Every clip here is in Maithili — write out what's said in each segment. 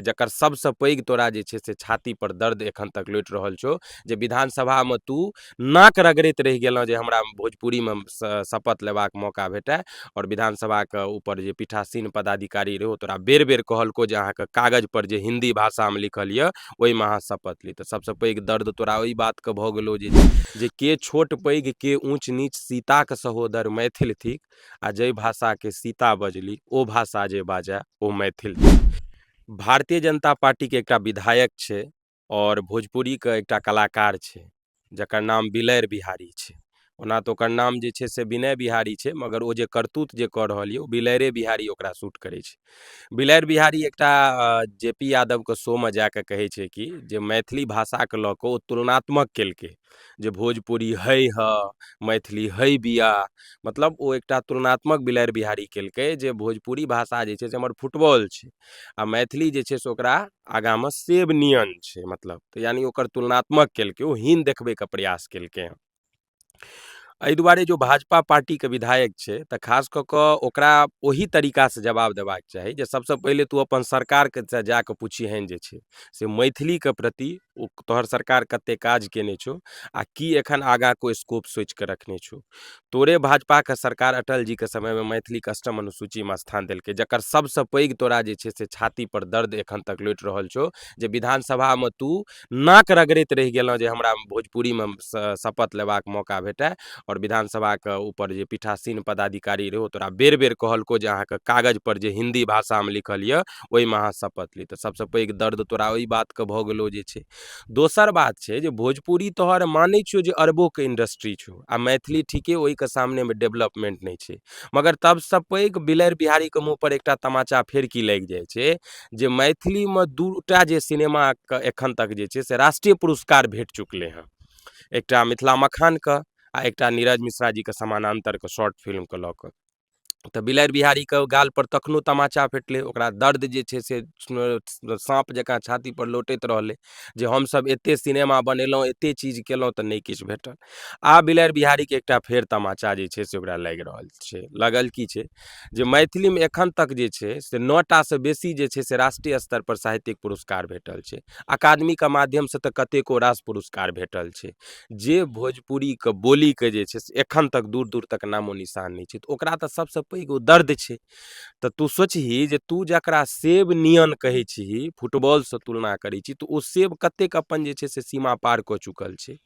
जकर सबसँ पैघ तोरा जे छै से छाती पर दर्द एखन तक लौटि रहल छौ जे विधानसभामे तू नाक रगड़ैत रहि गेलहुँ जे हमरा भोजपुरीमे शपथ लेबाक मौका भेटय और विधानसभाके ऊपर जे पीठासीन पदाधिकारी रहौ तोरा बेर बेर कहलको जे अहाँके कागज पर जे हिंदी भाषामे लिखल यऽ ओहिमे अहाँ शपथ ली। तऽ सबसँ पैघ दर्द तोरा ओहि बातके भऽ गेलौ जे के छोट पैघ के ऊँच नीच सीताक सहोदर मैथिल थिक आ जै भाषाके सीता बजली ओ भाषा जे बाजय ओ मैथिल थिक। भारतीय जनता पार्टीके एकटा विधायक छै और भोजपुरीके एकटा कलाकार छै जकर नाम बिलैर बिहारी छै। ओना तऽ ओकर नाम जे छै से विनय बिहारी छै मगर ओ जे करतूत जे कऽ रहल यऽ ओ बिलैरे बिहारी ओकरा सूट करै छै। बिलैर बिहारी एकटा जेपी यादवके शोमे जाकऽ कहै छै कि जे मैथिली भाषाके लऽ कऽ ओ तुलनात्मक केलकै जे भोजपुरी है मैथिली है बिया, मतलब ओ एकटा तुलनात्मक बिलैर बिहारी केलकै जे भोजपुरी भाषा जे छै से हमर फुटबॉल छै आ मैथिली जे छै से ओकरा आगाँमे सेब नियन छै, मतलब तऽ यानी ओकर तुलनात्मक केलकै, ओ हीन देखबैके प्रयास केलकै। एहि दुआरे जो भाजपा पार्टीके विधायक छै तऽ खास कऽ कऽ ओकरा ओही तरीकासँ जवाब देबाक चाही जे सबसँ पहिले तू अपन सरकारके जाकऽ पुछिहन जे छै से मैथिलीके प्रति ओ तोहर सरकार कते काज केने छौ आ की एखन आगाँ कोइ स्कोप सोचि कऽ रखने छौ। तोरे भाजपाके सरकार अटल जीके समयमे मैथिलीके अष्टम अनुसूचीमे स्थान देलकै जकर सबसँ पैघ तोरा जे छै से छाती पर दर्द एखन तक लौटि रहल छौ जे विधानसभामे तू नाक रगड़ैत रहि गेलहुँ जे हमरा भोजपुरीमे शपथ लेबाक मौका भेटय और विधानसभाके ऊपर जे पीठासीन पदाधिकारी रहौ तोरा बेर बेर कहलको जे अहाँके कागज पर जे हिंदी भाषामे लिखल यऽ ओहिमे अहाँ शपथ ली। तऽ सबसँ पैघ दर्द तोरा ओहि बातके भऽ गेलौ जे छै। दोसर बात छै जे भोजपुरी तोहर मानै छियौ जे अरबोके इंडस्ट्री छौ आ मैथिली ठीके ओहिके सामनेमे डेवलपमेंट नहि छै, मगर तबसँ पैघ बिलैर बिहारीके मुँह पर एकटा तमाचा फेर की लागि जाइ छै जे मैथिलीमे दूटा जे सिनेमाके एखन तक जे छै से राष्ट्रीय पुरस्कार भेट चुकलै हँ, एकटा मिथिला मखानके आ एकटा नीरज मिश्रा जीके समानांतरके शॉर्ट फिल्मके लऽ कऽ। तऽ बिलैर बिहारीके गाल पर तखनो तमाचा भेटलै, ओकरा दर्द जे छै से साँप जकाँ छाती पर लौटैत रहलै जे हमसब एते सिनेमा बनेलहुँ एते चीज केलहुँ तऽ नहि किछु भेटल। आब बिलैर बिहारीके एकटा फेर तमाचा जे छै से ओकरा लागि रहल छै, लगल की छै जे मैथिलीमे एखन तक जे छै से 9टासँ बेसी जे छै से राष्ट्रीय स्तर पर साहित्यिक पुरस्कार भेटल छै, अकादमीके माध्यमसँ तऽ कतेको रास पुरस्कार भेटल छै। जे भोजपुरीके बोलीके जे छै से एखन तक दूर दूर तक नामो निशान नहि छै तऽ ओकरा तऽ सबसँ पैघ ओ दर्द छै। तऽ तू सोचही जे तू जकरा सेब नियन कहै छही, फुटबॉलसँ तुलना करै छी, तऽ ओ सेब कतेक अपन जे छै से सीमा पार कऽ चुकल छै।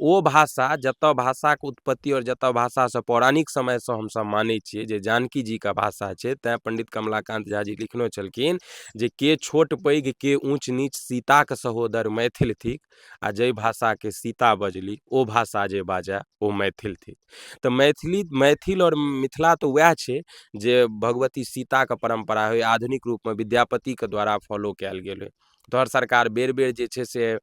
ओ भाषा जतऽ भाषाके उत्पत्ति और जतऽ भाषासँ पौराणिक समयसँ हमसब मानै छियै जे जानकी जीके भाषा छै, तेँ पंडित कमलाकांत झा जी लिखने छलखिन जे के छोट पैघ के ऊँच नीच सीताक सहोदर मैथिल थिक आ जै भाषाके सीता बजली ओ भाषा जे बाजय ओ मैथिल थिक। तऽ मैथिल और मिथिला तऽ वएह छै जे भगवती सीताके परम्परा होइ आधुनिक रूपमे विद्यापतिके द्वारा फॉलो कयल गेल होइ। तोहर सरकार बेर बेर जे छै से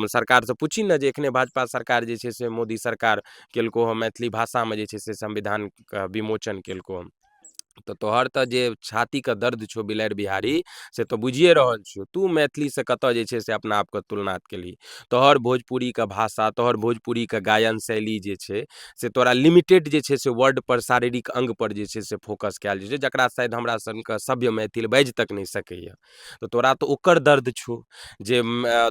सरकारसँ पूछी ने जे एखने भाजपा सरकार जे छै से मोदी सरकार केलको हँ मैथिली भाषामे जे छै से संविधानके विमोचन केलको हँ। तऽ तोहर तऽ जे छातीके दर्द छौ बिलैर बिहारी से तऽ बुझिए रहल छियौ, तू मैथिलीसँ कतऽ जे छै से अपना आपके तुलना केलही। तोहर भोजपुरीके भाषा तोहर भोजपुरीके गायन शैली जे छै से तोरा लिमिटेड जे छै से वर्ड पर शारीरिक अंग पर जे छै से फोकस कयल जाइ छै जकरा शायद हमरा सनके सभ्य मैथिल बाजि तक नहि सकैए। तऽ तोरा तऽ ओकर दर्द छौ जे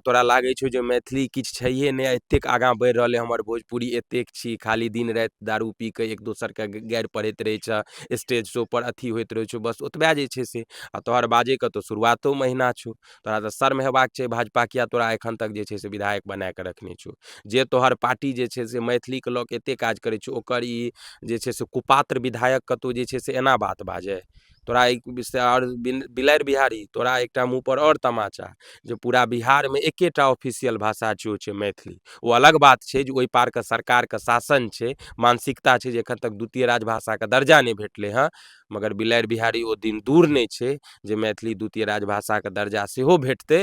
तोरा लागै छौ जे मैथिली किछु छैहे नहि, एतेक आगाँ बढ़ि रहलै हमर भोजपुरी एतेक छी, खाली दिन राति दारू पी कऽ एक दोसरके गारि पढ़ैत रहै छै, स्टेज शो पर अथी होइत रहै छौ, बस ओतबे जे छै से। आ तोहर बाजेके तऽ शुरुआतो महिना छौ, तोरा तऽ शर्म हेबाक छै भाजपा किया तोरा एखन तक जे छै से विधायक बना कऽ रखने छौ। जे तोहर पार्टी जे छै से मैथिलीके लऽ कऽ एतेक काज करै छौ ओकर ई जे छै से कुपात्र विधायक कतौ जे छै से एना बात बाजै। तोरा एक विषय और बिलैर बिहारी तोरा एकटा मुँह पर और तमाचा जे पूरा बिहारमे एकेटा ऑफिशियल भाषा छै ओ छै मैथिली। ओ अलग बात छै जे ओहि पारके सरकारके शासन छै, मानसिकता छै जे एखन तक द्वितीय राजभाषाके दर्जा नहि भेटलै हँ, मगर बिलैर बिहारी ओ दिन दूर नहि छै जे मैथिली द्वितीय राजभाषाके दर्जा सेहो भेटतै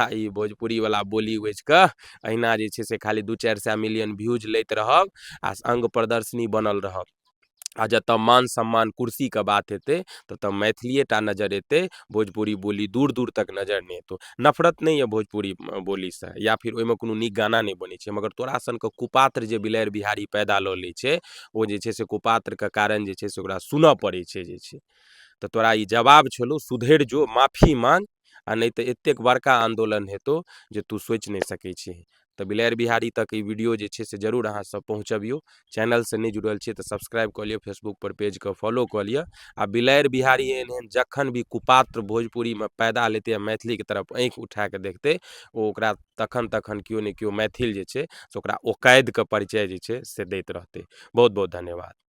आ ई भोजपुरीवला बोली बजि कऽ अहिना जे छै से खाली 200-400 मिलियन व्यूज लैत रहब आ अंग प्रदर्शनी बनल रहब। आ जतऽ मान सम्मान कुर्सीके बात हेतै ततऽ मैथिलिए टा नजर एतै, भोजपुरी बोली दूर दूर तक नजर नहि एतौ। नफरत नहि यऽ भोजपुरी बोलीसँ या फिर ओहिमे कोनो नीक गाना नहि बनै छै, मगर तोरा सनके कुपात्र जे बिलैर बिहारी पैदा लऽ लै छै ओ जे छै से कुपात्रके कारण जे छै से ओकरा सुनऽ पड़ै छै जे छै। तऽ तोरा ई जवाब छलौ, सुधरि जो, माफी माँग आ नहि तऽ एतेक बड़का आन्दोलन हेतौ जे तू सोचि नहि सकै छिही। तऽ बिलाड़ि बिहारी तक ई वीडियो जे छै से जरूर अहाँसब पहुँचबियौ। चैनलसँ नहि जुड़ल छियै तऽ सब्सक्राइब कऽ लिअ, फेसबुकपर पेजके फॉलो कऽ लिअ। आ बिलाड़ि बिहारी एहन एहन जखन भी कुपात्र भोजपुरीमे पैदा लेतै आ मैथिलीके तरफ आँखि उठा कऽ देखतै, ओ ओकरा तखन तखन केओ ने केओ मैथिल जे छै से ओकरा ओकैदके परिचय जे छै से दैत रहतै। बहुत बहुत धन्यवाद।